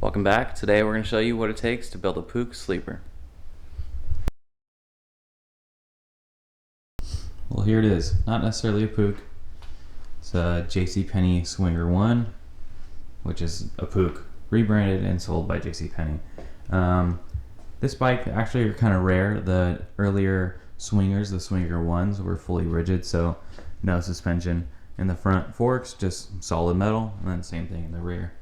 Welcome back. Today we're going to show you what it takes to build a Puch sleeper. Well, here it is. Not necessarily a Puch. It's a jcpenny Swinger 1, which is a Puch, rebranded and sold by jcpenny. This bike actually are kind of rare. The earlier Swingers, the Swinger 1s, were fully rigid, so no suspension in the front forks, just solid metal, and then same thing in the rear.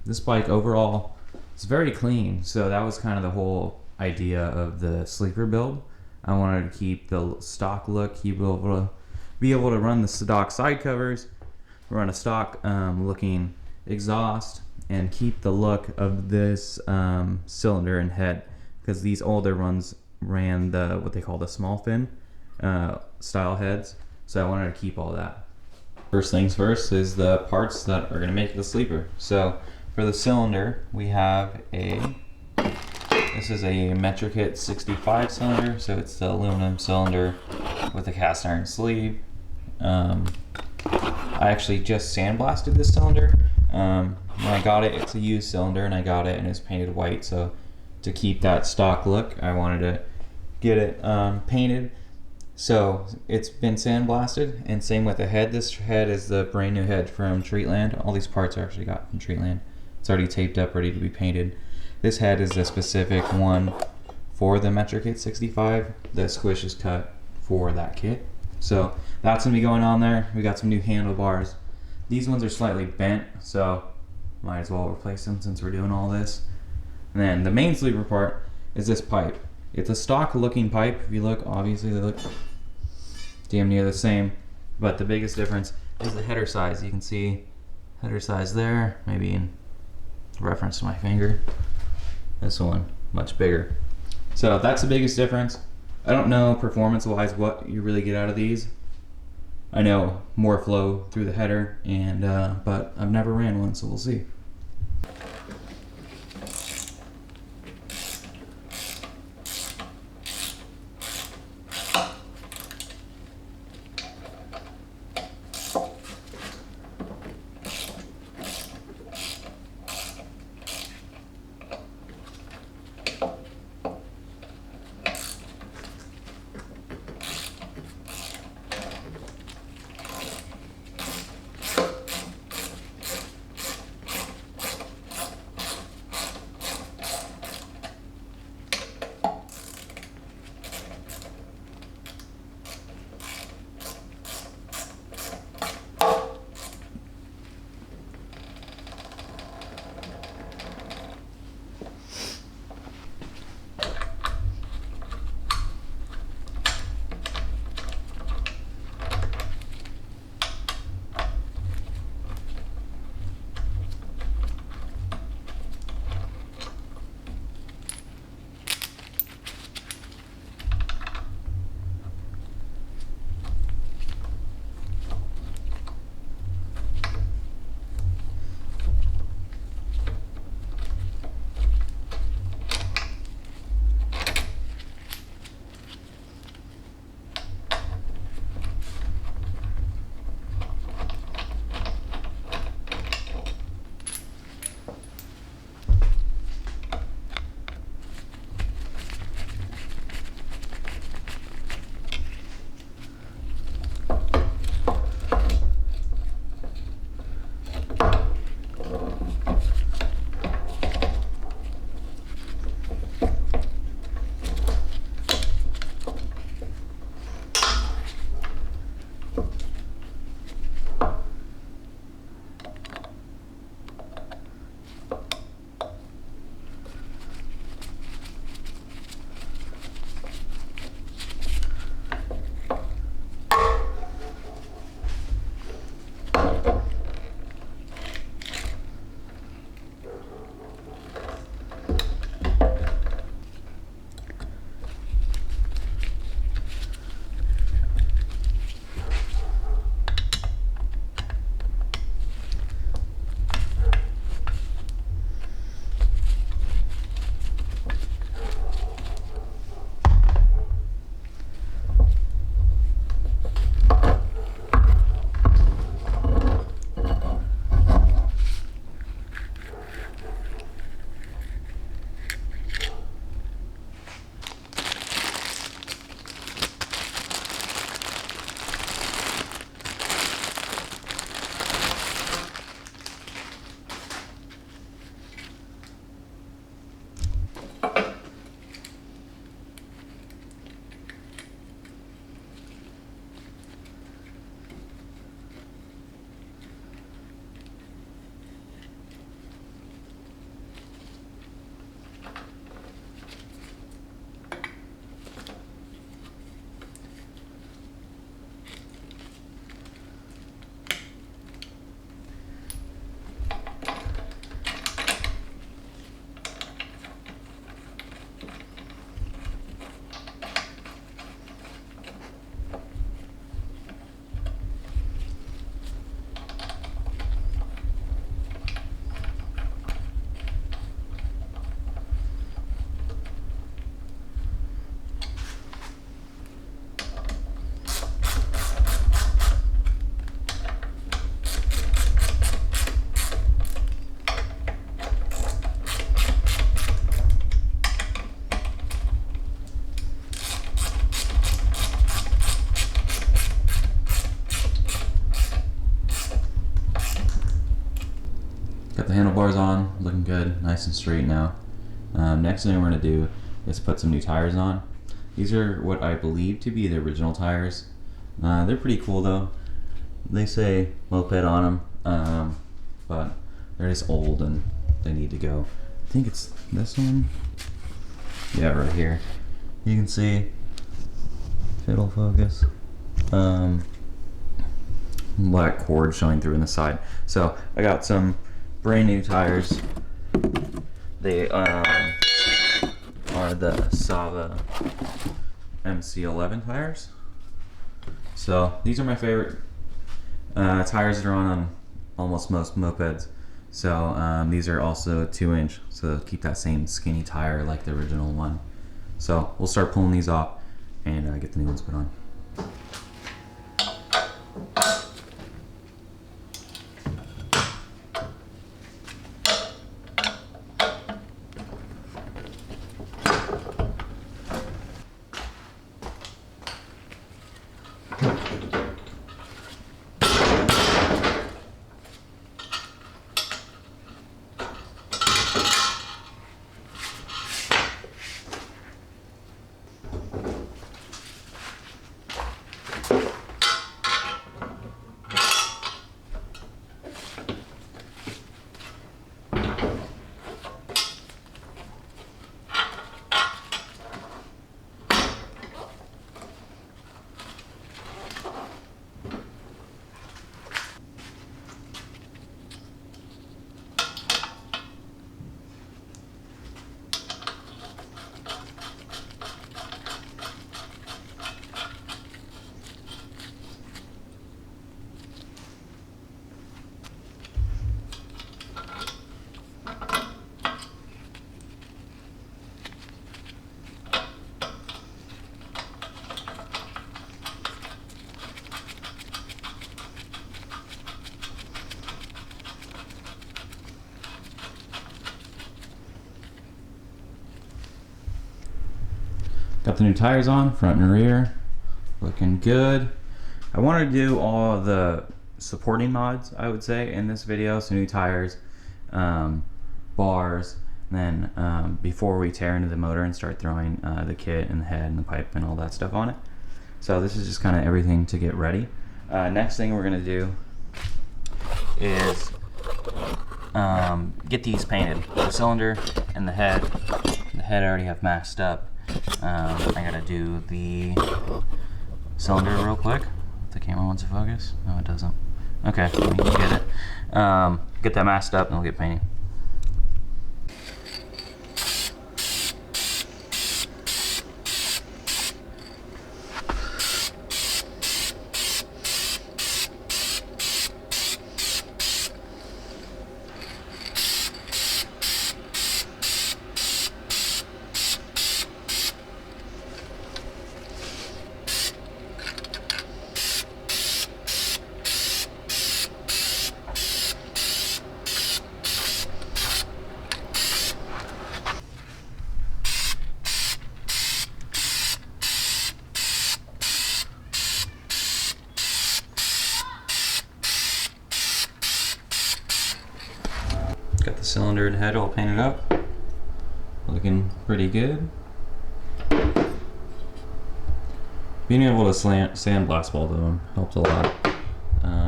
This bike overall is very clean, so that was kind of the whole idea of the sleeper build. I wanted to keep the stock look, be able to run the stock side covers, run a stock looking exhaust, and keep the look of this cylinder and head, because these older ones ran the what they call the small fin style heads, so I wanted to keep all that. First things first is the parts that are going to make the sleeper. So for the cylinder, we have this is a metrakit 65 cylinder, so it's the aluminum cylinder with a cast iron sleeve. I actually just sandblasted this cylinder. When I got it, it's a used cylinder, and I got it and it's painted white, so to keep that stock look, I wanted to get it painted. So it's been sandblasted, and same with the head. This head is the brand new head from Treatland. All these parts are actually got from Treatland. It's already taped up, ready to be painted. This head is the specific one for the metrakit 65. The squish is cut for that kit. So that's gonna be going on there. We got some new handlebars. These ones are slightly bent, so might as well replace them since we're doing all this. And then the main sleeper part is this pipe. It's a stock looking pipe. If you look, obviously they look damn near the same, but the biggest difference is the header size. You can see header size there, maybe in reference to my finger. This one, much bigger. So that's the biggest difference. I don't know performance wise what you really get out of these. I know more flow through the header, and but I've never ran one, so we'll see. Got the handlebars on, looking good, nice and straight now. Next thing we're going to do is put some new tires on. These are what I believe to be the original tires. They're pretty cool though. They say moped on them, but they're just old and they need to go. I think it's this one. Yeah, right here. You can see, if it'll focus, black cord showing through in the side. So I got some brand new tires. They are the Sava MC11 tires. So these are my favorite tires that are on almost most mopeds. So these are also 2-inch, so keep that same skinny tire like the original one. So we'll start pulling these off and get the new ones put on. Got the new tires on, front and rear, looking good. I wanted to do all the supporting mods, I would say, in this video. So new tires, bars, and then before we tear into the motor and start throwing the kit and the head and the pipe and all that stuff on it. So this is just kind of everything to get ready. Next thing we're gonna do is get these painted. The cylinder and the head. The head I already have masked up. I gotta do the cylinder real quick. If the camera wants to focus. No, it doesn't. Okay, we can get it. Get that masked up and we'll get painting. Got the cylinder and head all painted up. Looking pretty good. Being able to sandblast both of them helped a lot.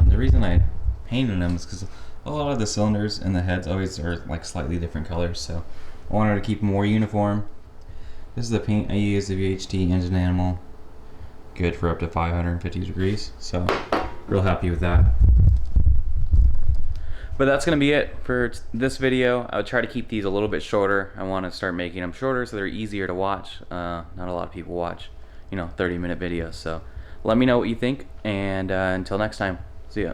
The reason I painted them is because a lot of the cylinders and the heads always are like slightly different colors, so I wanted to keep them more uniform. This is the paint I use, the VHT engine animal. Good for up to 550 degrees, so real happy with that. But that's going to be it for this video. I would try to keep these a little bit shorter. I want to start making them shorter so they're easier to watch. Not a lot of people watch, 30-minute videos. So let me know what you think, and until next time, see ya.